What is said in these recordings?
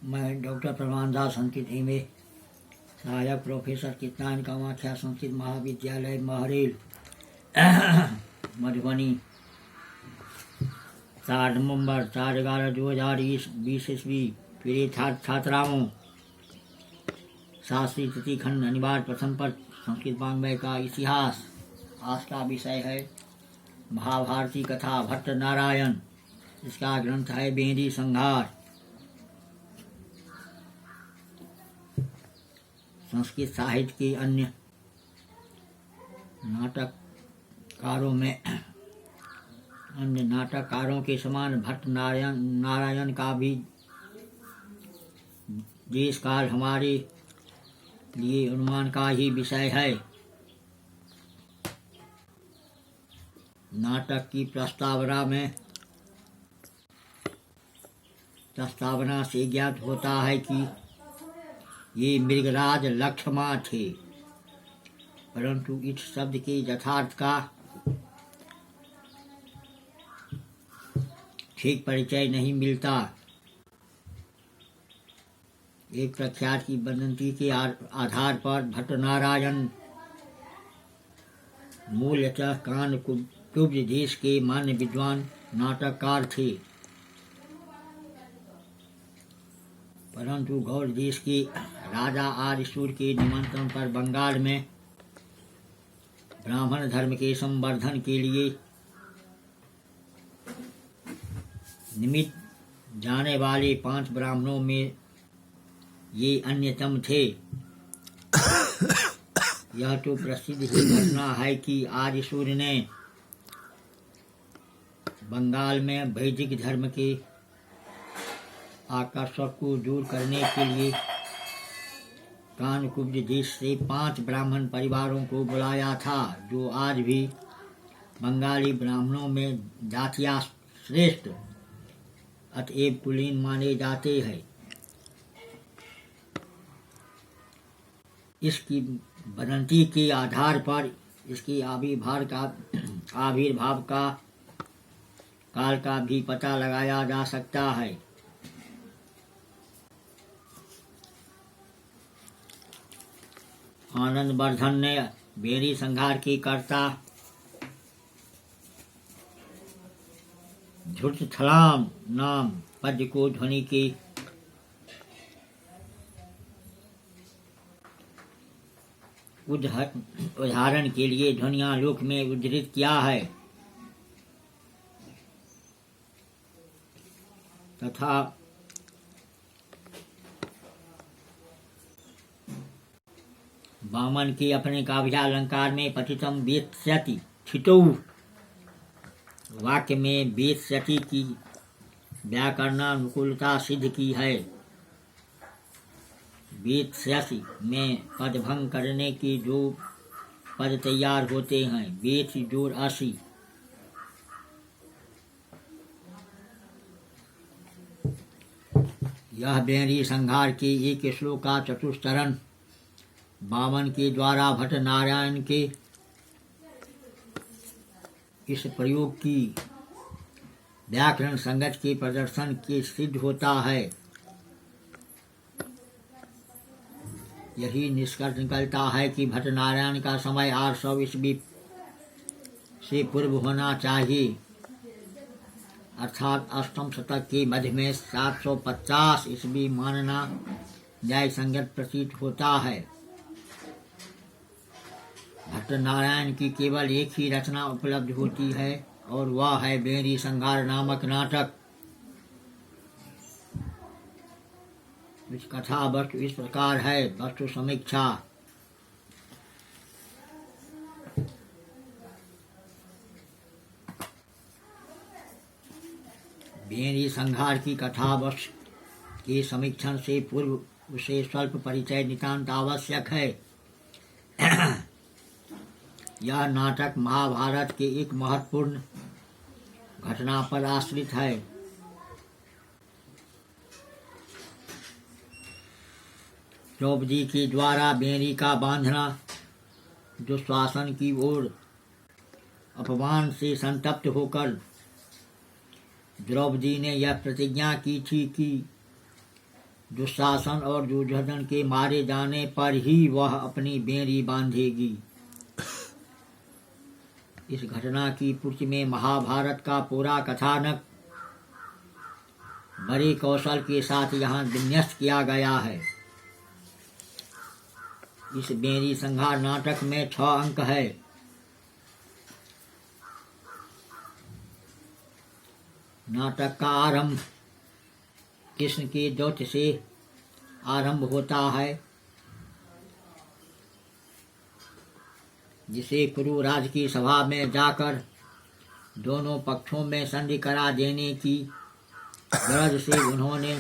मैं डॉक्टर प्रमाण दास संस्कृत में सहायक प्रोफेसर कित्तान कामाख्या संस्कृत महाविद्यालय महरेल मधुबनी 4 नवंबर 4/11/2020 ईस्वी। प्रिय छात्राओं, शास्त्री तिथि खंड अनिवार्य प्रथम पर संस्कृत वाङ्मय का इतिहास। आज का विषय है महाभारती कथा भट्ट नारायण। इसका ग्रंथ है बेंदी संहार। संस्कृत साहित्य के अन्य नाटककारों के समान भट्ट नारायण का भी देश काल हमारे लिए अनुमान का ही विषय है। नाटक की प्रस्तावना से ज्ञात होता है कि ये मृगराज लक्ष्मा थे, परंतु इस शब्द के यथार्थ का ठीक परिचय नहीं मिलता। एक प्रख्यात की वदंती के आधार पर भट्ट नारायण मूलतः कानकुब्ज देश के मान्य विद्वान नाटककार थे, परंतु गौड़ देश के राजा आर्यसूर के निमंत्रण पर बंगाल में ब्राह्मण धर्म के संवर्धन के लिए निमित्त जाने वाले 5 ब्राह्मणों में ये अन्यतम थे। यह तो प्रसिद्ध ही घटना है कि आर्यसूर ने बंगाल में वैदिक धर्म के आकर्षक को दूर करने के लिए कानकुब्ज देश से 5 ब्राह्मण परिवारों को बुलाया था, जो आज भी बंगाली ब्राह्मणों में जातिया श्रेष्ठ अतएव कुलीन माने जाते हैं। इसकी वदंती के आधार पर इसके आविर्भाव का काल का भी पता लगाया जा सकता है। आनंदवर्धन ने बेरी संहार के कर्ता धृतथलाम नाम पद्य को ध्वनि के उदाहरण के लिए ध्वनियालोक में उद्धृत किया है, तथा वामन के अपने काव्यालंकार में पठितम वेत्स्यति ठितौ वाक्य में वेत्स्यति की व्याकरणानुकूलता सिद्ध की है। वेत्स्यसि में पदभंग करने के जो पद तैयार होते हैं, वेत्सि जोर असि। यह बेरी संहार के एक श्लोक का चतुष्चरण वामन के द्वारा भट्ट नारायण के इस प्रयोग की व्याकरण संगत के प्रदर्शन के सिद्ध होता है। यही निष्कर्ष निकलता है कि भट्ट नारायण का समय 800 ईस्वी से पूर्व होना चाहिए, अर्थात 8वीं शतक के मध्य में 750 ईस्वी मानना न्याय संगत प्रतीत होता है। भट्ट नारायण की केवल एक ही रचना उपलब्ध होती है और वह है बेरी संहार नामक नाटक। इस कथा वस्तु इस प्रकार है। वस्तु समीक्षा। बेरी संहार की कथा वस्तु के समीक्षण से पूर्व उसे स्वल्प परिचय नितांत आवश्यक है। यह नाटक महाभारत के एक महत्वपूर्ण घटना पर आश्रित है। द्रौपदी के द्वारा बेरी का बांधना, दुशासन की ओर अपमान से संतप्त होकर द्रौपदी ने यह प्रतिज्ञा की थी कि दुशासन और दुर्योधन के मारे जाने पर ही वह अपनी बेड़ी बांधेगी। इस घटना की पूर्ति में महाभारत का पूरा कथानक बड़े कौशल के साथ यहाँ विन्यस्त किया गया है। इस बेड़ी संहार नाटक में 6 अंक है। नाटक का आरंभ कृष्ण के द्योत से आरंभ होता है, जिसे कुरुराज की सभा में जाकर दोनों पक्षों में संधि करा देने की गरज से उन्होंने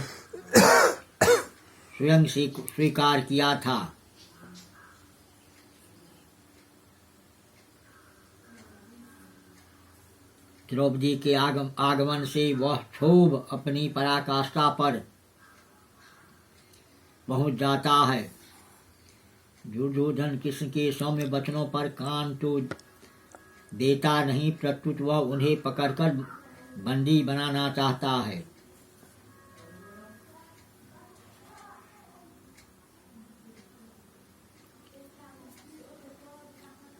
स्वयं स्वीकार किया था। द्रौपदी के आगमन से वह क्षोभ अपनी पराकाष्ठा पर पहुंच जाता है। दुर्योधन कृष्ण के सौम्य वचनों पर कान तो देता नहीं, प्रत्युत वह उन्हें पकड़कर बंदी बनाना चाहता है।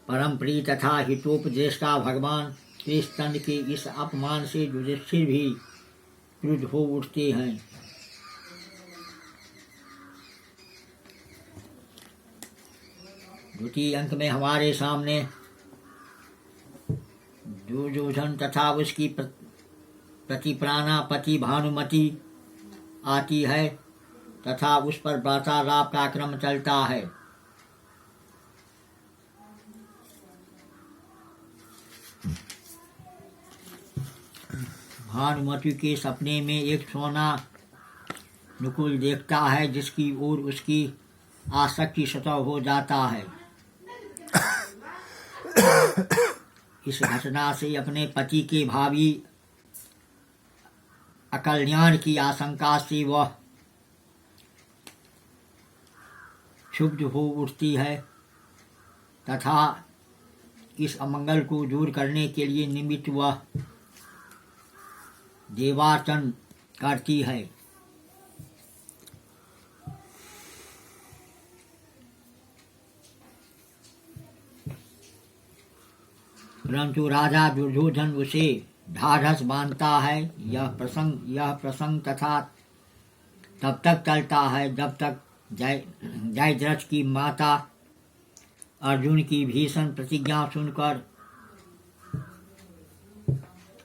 परम प्रिय तथा हितोपदेष्टा भगवान कृष्ण के इस अपमान से युधिष्ठिर भी क्रुद्ध हो उठते हैं। द्वितीय अंक में हमारे सामने दुर्योधन तथा उसकी प्रतिप्राणा पति भानुमति आती है तथा उस पर वार्तालाप का क्रम चलता है। भानुमति के सपने में एक सोना नुकुल देखता है, जिसकी ओर उसकी आसक्ति स्वतः हो जाता है। इस घटना से अपने पति के भावी अकल्याण की आशंका से वह क्षुब्ध हो उठती है तथा इस अमंगल को दूर करने के लिए निमित्त वह देवार्चन करती है। परंतु राजा दुर्योधन उसे ढाढ़स बांधता है। यह प्रसंग तथा तब तक चलता है जब तक जयद्रथ की माता अर्जुन की भीषण प्रतिज्ञा सुनकर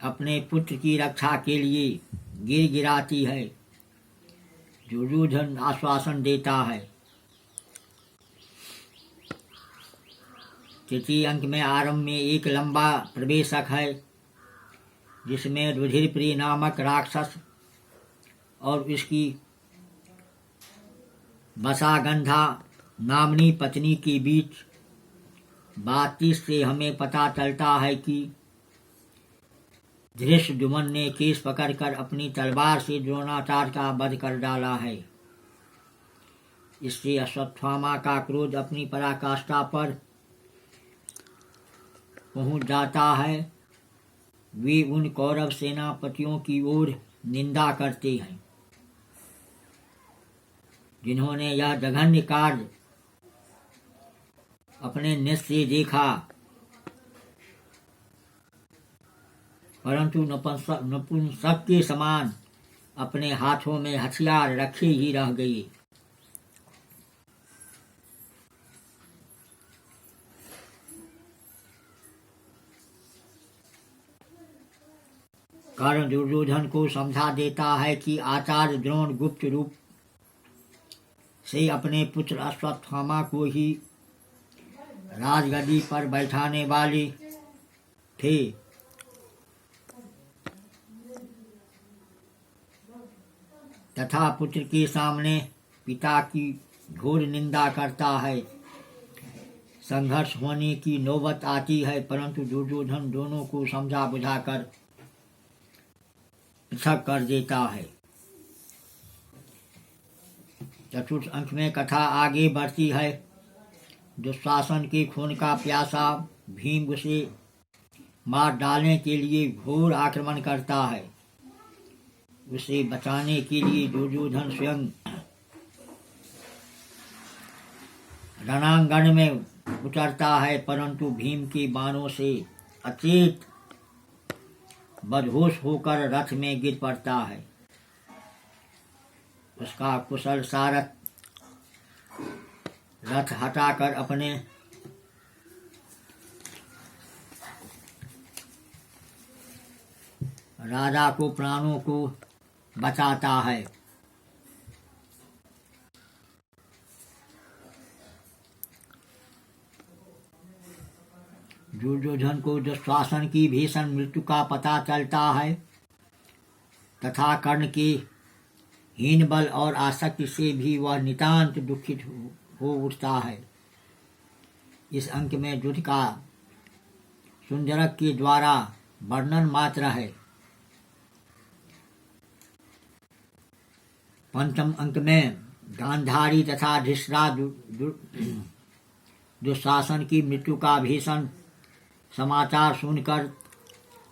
अपने पुत्र की रक्षा के लिए गिड़गिड़ाती है। दुर्योधन आश्वासन देता है। तृतीय अंक में आरंभ में एक लंबा प्रवेशक है, जिसमें रुधिरप्रिय नामक राक्षस और उसकी बसागंधा नामनी पत्नी के बीच बातचीत से हमें पता चलता है कि धृष्टद्युम्न ने केस पकड़कर अपनी तलवार से द्रोणाचार्य का वध कर डाला है। इससे अश्वत्थामा का क्रोध अपनी पराकाष्ठा पर पहुंच जाता है। वे उन कौरव सेनापतियों की ओर निंदा करते हैं जिन्होंने यह जघन्य कार्य अपने नेत्र से देखा, परंतु नपुंसक के समान अपने हाथों में हथियार रखे ही रह गए। कर्ण दुर्योधन को समझा देता है कि आचार्य द्रोण गुप्त रूप से अपने पुत्र अश्वत्थामा को ही राजगद्दी पर बैठाने वाले थे। तथा पुत्र के सामने पिता की घोर निंदा करता है। संघर्ष होने की नौबत आती है, परंतु दुर्योधन दोनों को समझा बुझाकर पृथक कर देता है। चतुर्थ अंक में कथा आगे बढ़ती है। दुशासन के खून का प्यासा भीम उसे मार डालने के लिए घोर आक्रमण करता है। उसे बचाने के लिए दुर्योधन स्वयं रणांगण में उतरता है, परंतु भीम की बाणों से अचेत बदहोश होकर रथ में गिर पड़ता है। उसका कुशल सारथ रथ हटाकर अपने राजा को प्राणों को बचाता है। दुर्योधन को दुशासन की भीषण मृत्यु का पता चलता है तथा कर्ण की हीन बल और आसक्ति से भी वह नितांत दुखित हो उठता है। इस अंक में युद्ध का सुंदरक के द्वारा वर्णन मात्र है। पंचम अंक में गांधारी तथा धृतराज दुशासन की मृत्यु का भीषण समाचार सुनकर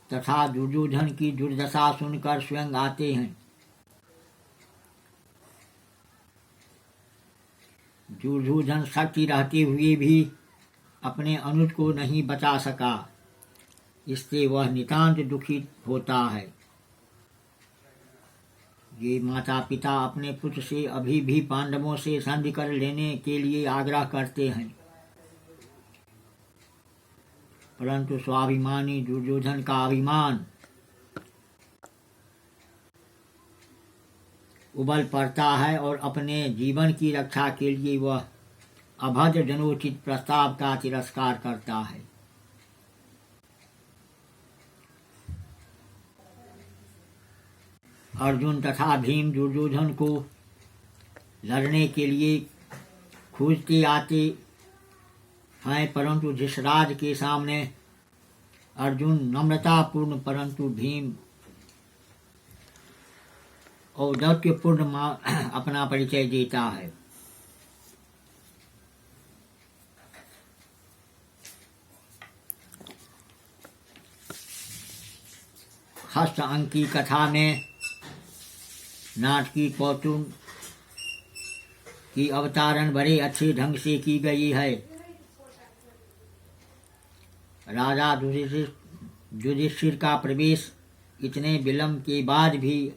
तथा दुर्योधन की दुर्दशा सुनकर स्वयं आते हैं। दुर्योधन शक्ति रहते हुए भी अपने अनुज को नहीं बचा सका, इससे वह नितांत दुखित होता है। ये माता पिता अपने पुत्र से अभी भी पांडवों से संधि कर लेने के लिए आग्रह करते हैं, परंतु स्वाभिमानी दुर्योधन का अभिमान उबल पड़ता है और अपने जीवन की रक्षा के लिए वह अभद्र जनोचित प्रस्ताव का तिरस्कार करता है। अर्जुन तथा भीम दुर्योधन को लड़ने के लिए खोजते आते हैं, परंतु धृतराज के सामने अर्जुन नम्रतापूर्ण परंतु भीम औदार्यपूर्ण अपना परिचय देता है। हस्त अंक की कथा में नाटकी कौतुक की अवतारण बड़े अच्छे ढंग से की गई है। राजा युधिष्ठिर का प्रवेश इतने विलंब के बाद भी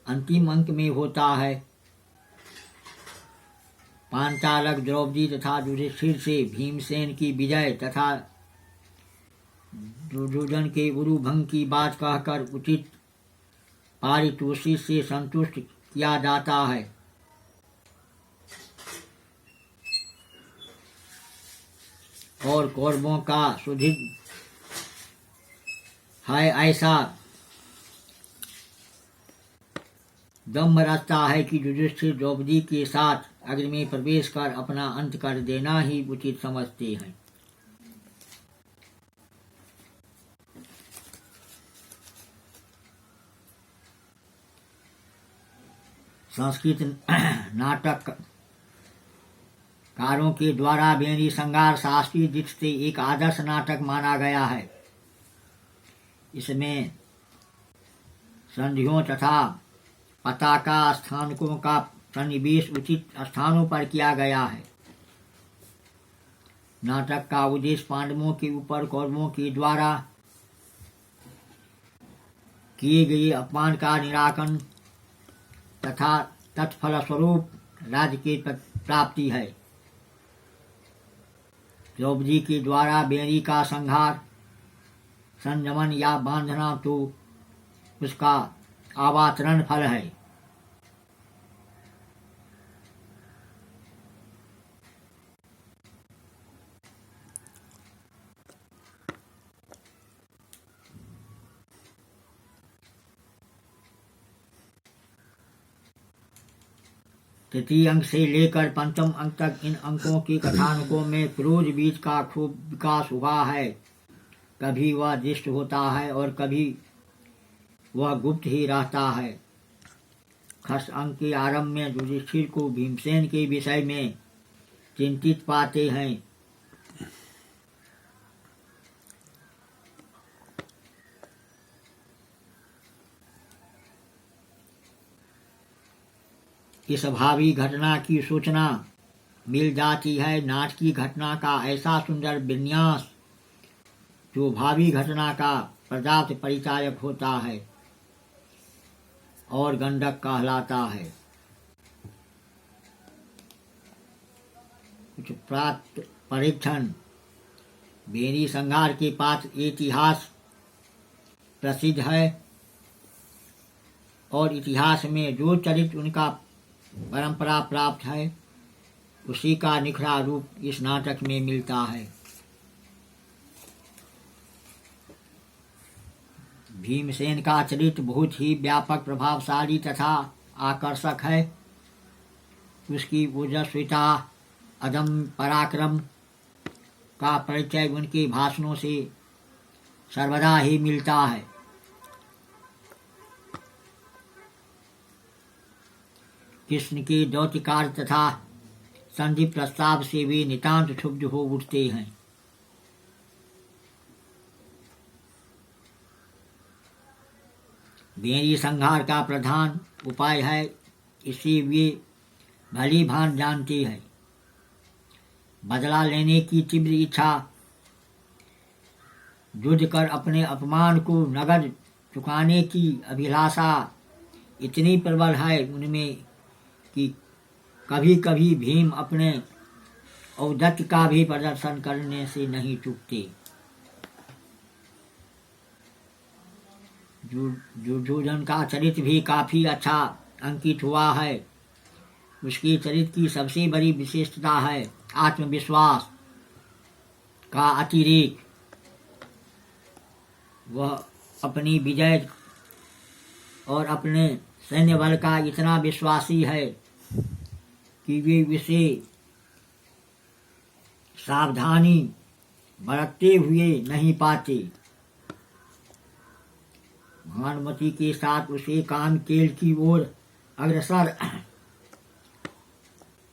अंतिम अंक में होता है। पांचालक द्रौपदी तथा युधिष्ठिर से भीमसेन की विजय तथा दुर्योधन के उरुभंग की बात कहकर उचित पारितोषिक से संतुष्ट किया जाता है। और कौरवों का सुदृढ़ है ऐसा दम्भ रचता है कि युधिष्ठिर द्रौपदी के साथ अग्नि में प्रवेश कर अपना अंत कर देना ही उचित समझते हैं। संस्कृत नाटककारों के द्वारा बेनी संगार शास्त्रीय दृष्टि से एक आदर्श नाटक माना गया है। इसमें संधियों तथा पताका स्थानकों का सन्निवेश उचित स्थानों पर किया गया है। नाटक का उद्देश्य पांडवों के ऊपर कौरवों के द्वारा किए गए अपमान का निराकरण तथा तत्फलस्वरूप राज्य की प्राप्ति है। द्रौपदी के द्वारा बेरी का संहार संयमन या बांधना तो उसका अवतरण फल है। तृतीय अंक से लेकर पंचम अंक तक इन अंकों के कथानकों में क्रोध बीज का खूब विकास हुआ है। कभी वह दृष्ट होता है और कभी वह गुप्त ही रहता है। खस अंक के आरंभ में युधिष्ठिर को भीमसेन के विषय में चिंतित पाते हैं। इस भावी घटना की सूचना मिल जाती है नाटकीय घटना का ऐसा सुंदर विन्यास जो भावी घटना का पर्याप्त परिचायक होता है और गंधक कहलाता है। कुछ प्राप्त परीक्षण। बेरी संहार के पास इतिहास प्रसिद्ध है और इतिहास में जो चरित्र उनका परंपरा प्राप्त है उसी का निखरा रूप इस नाटक में मिलता है। भीमसेन का चरित्र बहुत ही व्यापक, प्रभावशाली तथा आकर्षक है। उसकी ओजस्विता, अदम्य पराक्रम का परिचय उनके भाषणों से सर्वदा ही मिलता है। कृष्ण के दौत्यकार तथा संधि प्रस्ताव से वे नितांत क्षुब्ध हो उठते हैं। बेरी संहार का प्रधान उपाय है, इसे वे भली भांति जानते हैं। बदला लेने की तीव्र इच्छा, युद्ध कर अपने अपमान को नगद चुकाने की अभिलाषा इतनी प्रबल है उनमें कि कभी कभी भीम अपने औद्धत्य का भी प्रदर्शन करने से नहीं चूकते। दुर्योधन का चरित्र भी काफी अच्छा अंकित हुआ है। उसकी चरित्र की सबसे बड़ी विशेषता है आत्मविश्वास का अतिरेक। वह अपनी विजय और अपने सैन्य बल का इतना विश्वासी है कि वे इसे सावधानी बरतते हुए नहीं पाते। भानुमति के साथ उसे कामकेल की ओर अग्रसर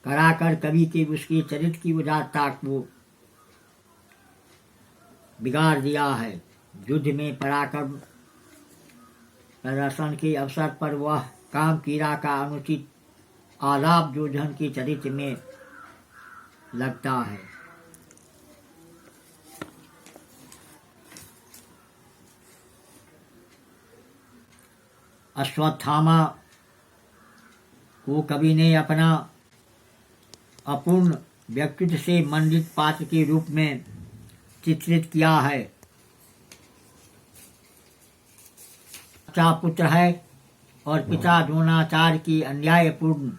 कराकर कवि के उसके चरित्र की उदारता को बिगाड़ दिया है। युद्ध में पराक्रम प्रदर्शन के अवसर पर वह काम कीड़ा का अनुचित आलाप दुर्योधन के चरित्र में लगता है। अश्वत्थामा को कवि ने अपना अपूर्ण व्यक्तित्व से मंडित पात्र के रूप में चित्रित किया है। अच्छा पुत्र है और पिता द्रोणाचार्य की अन्यायपूर्ण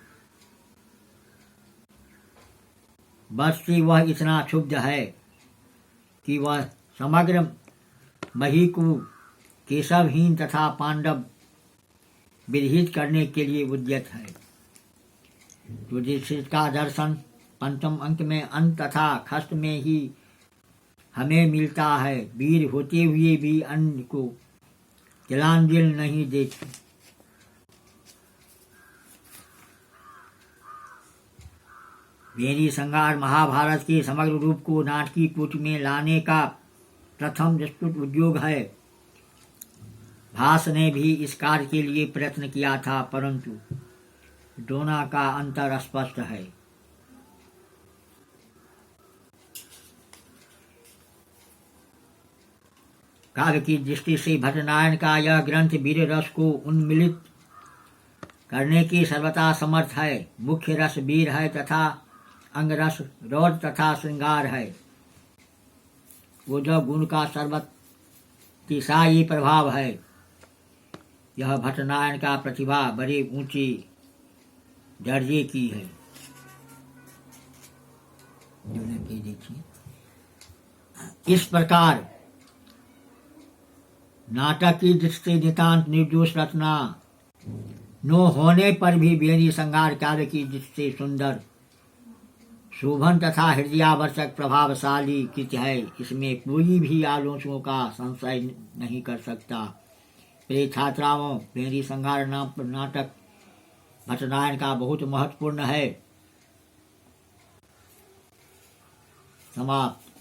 बस से वह इतना क्षुब्ध है कि वह समग्र मही को केशवहीन तथा पांडव विरहित करने के लिए उद्यत है। युधिष्ठिर का दर्शन पंचम अंक में अंत तथा खस्त में ही हमें मिलता है। वीर होते हुए भी अन्य को तिलांजलि नहीं देते। बेरी संहार महाभारत के समग्र रूप को नाटकीय कोटि में लाने का प्रथम विस्तृत उद्योग है। भास ने भी इस कार्य के लिए प्रयत्न किया था, परंतु दोनों का अंतर स्पष्ट है। काव्य की दृष्टि से भट्टनारायण का यह ग्रंथ वीर रस को उन्मिलित करने की सर्वथा समर्थ है। मुख्य रस वीर है तथा अंग रस रौद्र तथा श्रृंगार है। वो जो गुण का सर्वतिशायी प्रभाव है। यह भट्टनारायण का प्रतिभा बड़े ऊंचे दर्जे की है। इस प्रकार नाटक की दृष्टि नितांत निर्दोष रचना न होने पर भी बेरी संहार काव्य की दृष्टि सुंदर, शोभन तथा हृदयावर्षक प्रभावशाली कृति है। इसमें कोई भी आलोचकों का संशय नहीं कर सकता। प्रिय छात्राओं, बेरी संहार नाटक भट्टनारायण का बहुत महत्वपूर्ण है। समाप्त।